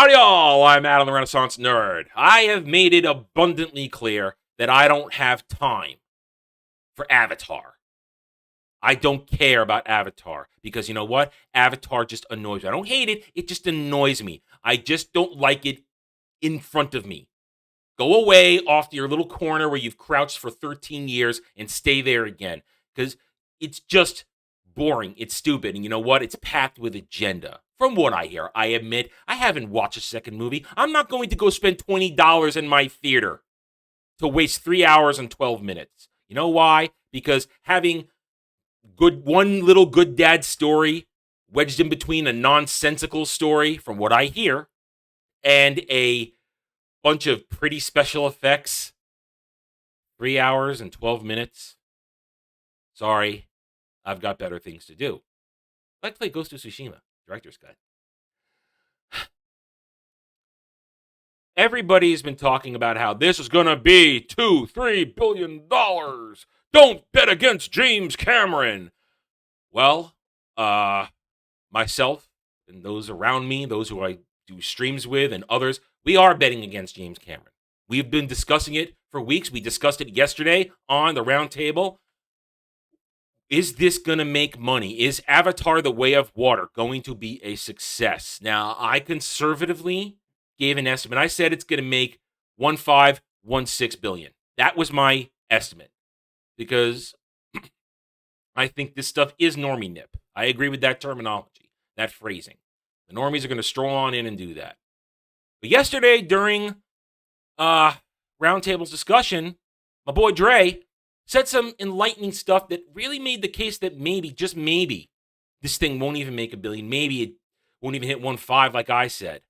Howdy y'all, I'm Adam the Renaissance Nerd. I have made it abundantly clear that I don't have time for Avatar. I don't care about Avatar because you know what? Avatar just annoys me. I don't hate it, it just annoys me. I just don't like it in front of me. Go away off to your little corner where you've crouched for 13 years and stay there again because it's just boring. It's stupid. And you know what? It's packed with agenda. From what I hear, I admit I haven't watched a second movie. I'm not going to go spend $20 in my theater to waste 3 hours and 12 minutes. You know why? Because having one little good dad story wedged in between a nonsensical story, from what I hear, and a bunch of pretty special effects, 3 hours and 12 minutes. Sorry, I've got better things to do. I'd like to play Ghost of Tsushima, director's cut. Everybody's been talking about how this is going to be $2-3 billion. Don't bet against James Cameron. Well, myself and those around me, those who I do streams with and others, we are betting against James Cameron. We've been discussing it for weeks. We discussed it yesterday on the round table. Is this going to make money? Is Avatar: The Way of Water going to be a success? Now, I conservatively gave an estimate. I said it's going to make 1.5-1.6 billion. That was my estimate because I think this stuff is normie nip. I agree with that terminology, that phrasing. The normies are going to stroll on in and do that. But yesterday, during Roundtable's discussion, my boy Dre said some enlightening stuff that really made the case that maybe, just maybe, this thing won't even make $1 billion. Maybe it won't even hit 1.5 like I said.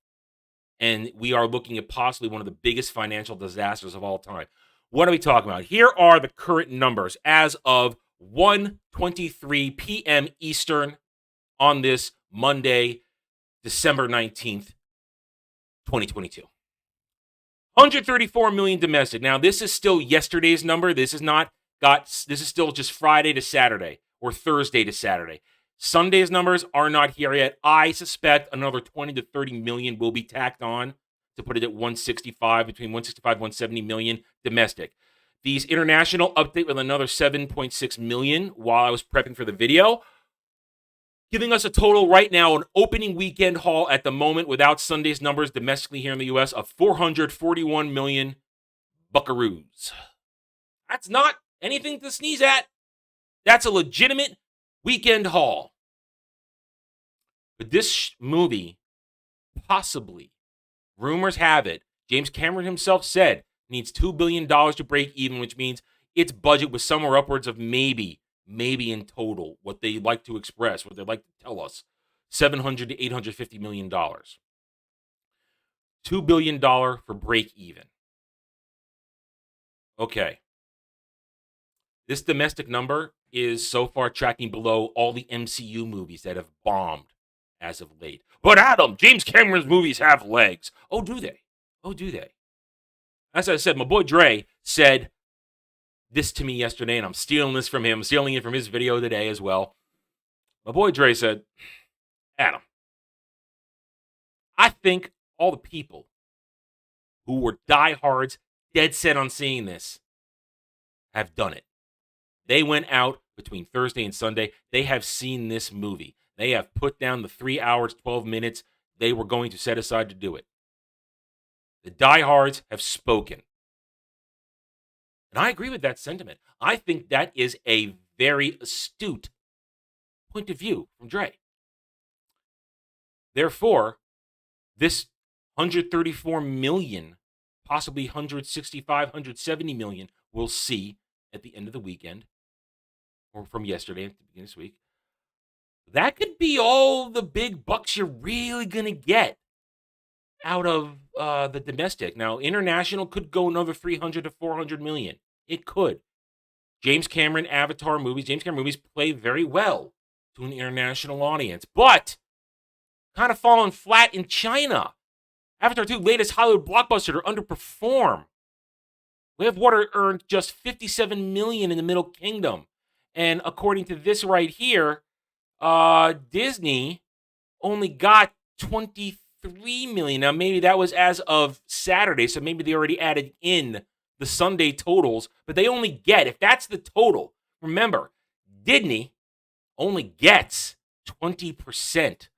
And we are looking at possibly one of the biggest financial disasters of all time. What are we talking about? Here are the current numbers as of 1:23 p.m. Eastern on this Monday, December 19th, 2022. 134 million domestic. Now, this is still yesterday's number. This is still just Friday to Saturday or Thursday to Saturday. Sunday's numbers are not here yet. I suspect another 20 to 30 million will be tacked on to put it at 165, between 165 and 170 million domestic. These international update with another 7.6 million while I was prepping for the video, giving us a total right now, an opening weekend haul at the moment without Sunday's numbers domestically here in the U.S. of 441 million buckaroos. That's not anything to sneeze at. That's a legitimate weekend haul. But this movie, possibly, rumors have it, James Cameron himself said, needs $2 billion to break even, which means its budget was somewhere upwards of maybe in total, what they like to express, what they like to tell us, $700 to $850 million. $2 billion for break even. Okay. This domestic number is so far tracking below all the MCU movies that have bombed as of late. But Adam, James Cameron's movies have legs. Oh, do they? Oh, do they? As I said, my boy Dre said this to me yesterday, and I'm stealing this from him. I'm stealing it from his video today as well. My boy Dre said, Adam, I think all the people who were diehards, dead set on seeing this, have done it. They went out between Thursday and Sunday. They have seen this movie. They have put down the 3 hours, 12 minutes they were going to set aside to do it. The diehards have spoken. And I agree with that sentiment. I think that is a very astute point of view from Dre. Therefore, this 134 million, possibly 165, 170 million, we'll see at the end of the weekend, or from yesterday at the beginning of this week. That could be all the big bucks you're really going to get out of the domestic. Now, international could go another 300 to 400 million. It could. James Cameron movies play very well to an international audience, but kind of fallen flat in China. Avatar 2, latest Hollywood blockbuster, to underperform. Way of Water earned just 57 million in the Middle Kingdom. And according to this right here, Disney only got 23 3 million. Now, maybe that was as of Saturday, so maybe they already added in the Sunday totals, but they only get, if that's the total, remember, Disney only gets 20%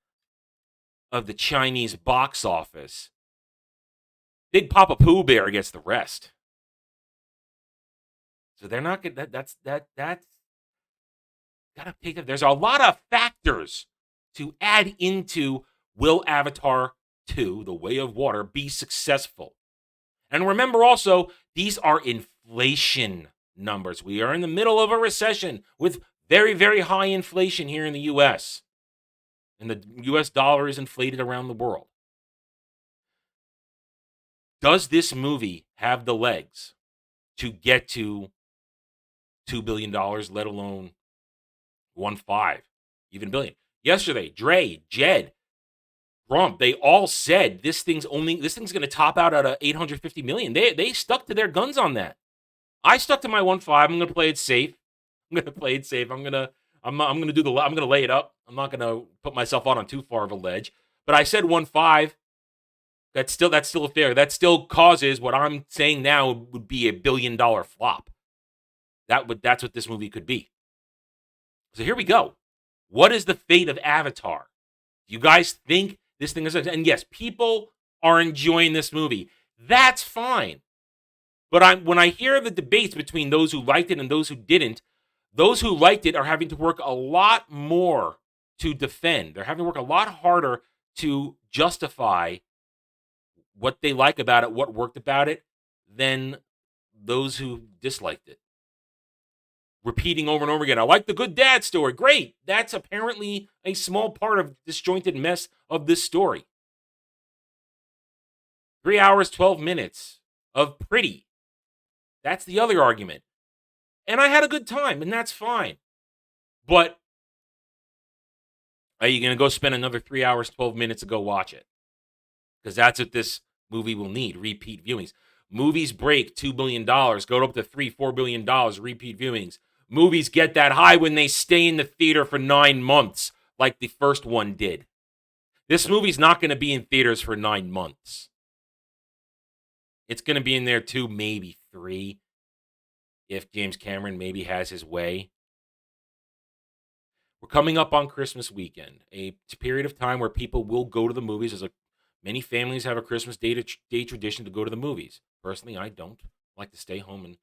of the Chinese box office. Big Papa Pooh Bear gets the rest. So they're not good. That's gotta take it. There's a lot of factors to add into will Avatar 2, The Way of Water, be successful. And remember also, these are inflation numbers. We are in the middle of a recession with very, very high inflation here in the US. And the US dollar is inflated around the world. Does this movie have the legs to get to $2 billion, let alone 1.5, even billion? Yesterday, Dre, Jed, Trump, they all said this thing's going to top out at 850 million. They stuck to their guns on that. I stuck to my 1.5. I'm going to play it safe. I'm going to lay it up. I'm not going to put myself out on too far of a ledge. But I said 1.5. That's still fair. That still causes what I'm saying now would be $1 billion flop. That's what this movie could be. So here we go. What is the fate of Avatar? Do you guys think this thing is? And yes, people are enjoying this movie. That's fine. But when I hear the debates between those who liked it and those who didn't, those who liked it are having to work a lot more to defend. They're having to work a lot harder to justify what they like about it, what worked about it, than those who disliked it. Repeating over and over again, I like the good dad story. Great. That's apparently a small part of the disjointed mess of this story. 3 hours, 12 minutes of pretty. That's the other argument. And I had a good time, and that's fine. But are you going to go spend another 3 hours, 12 minutes to go watch it? Because that's what this movie will need, repeat viewings. Movies break $2 billion, go up to $3-4 billion, repeat viewings. Movies get that high when they stay in the theater for 9 months, like the first one did. This movie's not going to be in theaters for 9 months. It's going to be in there 2, maybe 3, if James Cameron maybe has his way. We're coming up on Christmas weekend, a period of time where people will go to the movies. Many families have a Christmas day tradition to go to the movies. Personally, I don't. I like to stay home and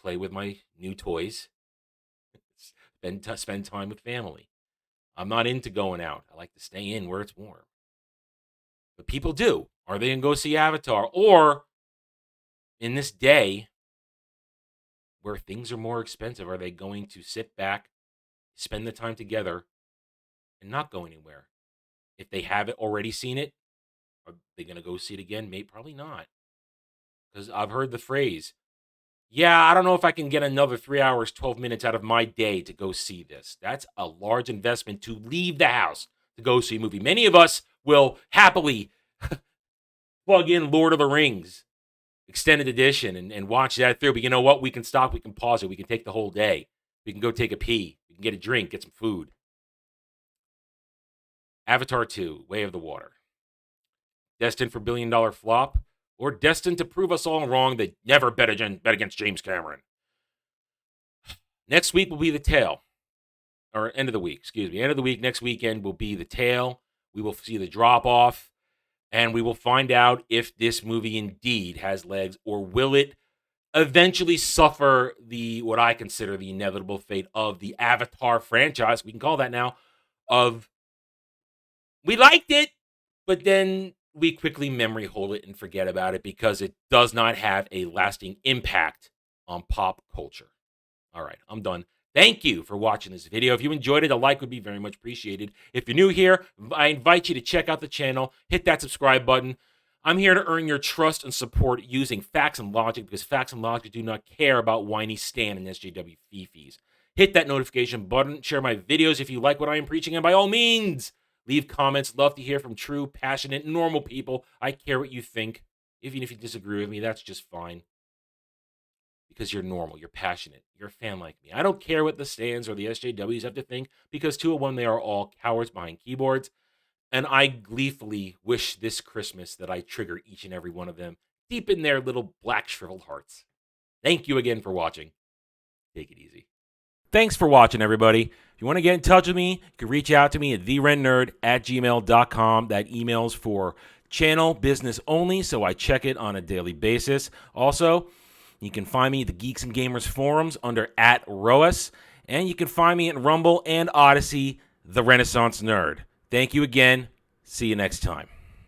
play with my new toys. Spend time with family. I'm not into going out. I like to stay in where it's warm. But people do. Are they going to go see Avatar? Or in this day where things are more expensive, are they going to sit back, spend the time together, and not go anywhere? If they haven't already seen it, are they going to go see it again? Maybe, probably not. Because I've heard the phrase, yeah, I don't know if I can get another 3 hours, 12 minutes out of my day to go see this. That's a large investment to leave the house to go see a movie. Many of us will happily plug in Lord of the Rings extended edition and watch that through. But you know what? We can stop. We can pause it. We can take the whole day. We can go take a pee. We can get a drink, get some food. Avatar 2, Way of the Water. Destined for $1 billion flop, or destined to prove us all wrong that never bet against James Cameron. Next week will be the tail. Or end of the week, excuse me. End of the week, next weekend will be the tail. We will see the drop-off, and we will find out if this movie indeed has legs, or will it eventually suffer what I consider the inevitable fate of the Avatar franchise, we can call that now, of we liked it, but then we quickly memory hole it and forget about it because it does not have a lasting impact on pop culture. All right, I'm done. Thank you for watching this video. If you enjoyed it, a like would be very much appreciated. If you're new here, I invite you to check out the channel, hit that subscribe button. I'm here to earn your trust and support using facts and logic, because facts and logic do not care about whiny Stan and SJW fifis. Hit that notification button, share my videos if you like what I am preaching, and by all means, leave comments. Love to hear from true, passionate, normal people. I care what you think. Even if you disagree with me, that's just fine. Because you're normal, you're passionate, you're a fan like me. I don't care what the Stans or the SJWs have to think, because 201, they are all cowards behind keyboards. And I gleefully wish this Christmas that I trigger each and every one of them deep in their little black shriveled hearts. Thank you again for watching. Take it easy. Thanks for watching, everybody. If you want to get in touch with me, you can reach out to me at therennerd@gmail.com. That email's for channel business only, so I check it on a daily basis. Also, you can find me at the Geeks and Gamers forums under @ROAS, and you can find me at Rumble and Odyssey, The Renaissance Nerd. Thank you again. See you next time.